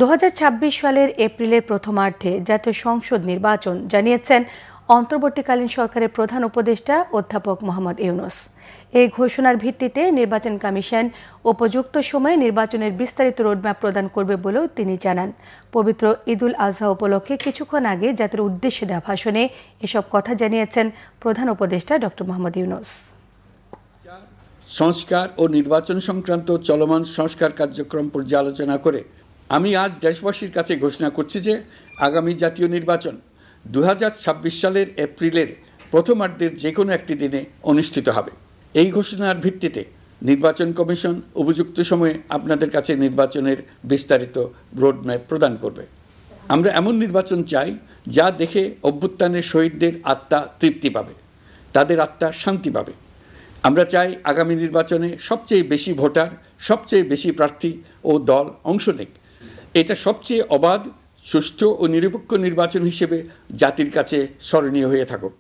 2026 সালের এপ্রিলের প্রথমার্ধে জাতীয় সংসদ নির্বাচন জানিয়েছেন অন্তর্বর্তীকালীন সরকারের প্রধান উপদেষ্টা অধ্যাপক মোহাম্মদ ইউনূস। এই ঘোষণার ভিত্তিতে নির্বাচন কমিশন উপযুক্ত সময়ে নির্বাচনের বিস্তারিত রোডম্যাপ প্রদান করবে বলেও তিনি জানান। পবিত্র ঈদুল আজহা উপলক্ষে কিছুক্ষণ আগে জাতির উদ্দেশ্যে দেওয়া ভাষণে এসব কথা জানিয়েছেন প্রধান উপদেষ্টা ডক্টর মোহাম্মদ ইউনূস। সংস্কার ও নির্বাচন সংক্রান্ত চলমান সংস্কার কার্যক্রম পর্যালোচনা করে আমি আজ দেশবাসীর কাছে ঘোষণা করছি যে আগামী জাতীয় নির্বাচন 2026 সালের এপ্রিলের প্রথমার্ধের যে কোনো একটি দিনে অনুষ্ঠিত হবে। এই ঘোষণার ভিত্তিতে নির্বাচন কমিশন উপযুক্ত সময়ে আপনাদের কাছে নির্বাচনের বিস্তারিত রোডম্যাপ প্রদান করবে। আমরা এমন নির্বাচন চাই যা দেখে অভ্যুত্থানের শহীদদের আত্মা তৃপ্তি পাবে, তাদের আত্মা শান্তি পাবে। আমরা চাই আগামী নির্বাচনে সবচেয়ে বেশি ভোটার, সবচেয়ে বেশি প্রার্থী ও দল অংশ নেক। এটা সবচেয়ে অবাধ, সুষ্ঠু ও নিরপেক্ষ নির্বাচন হিসেবে জাতির কাছে স্মরণীয় হয়ে থাকুক।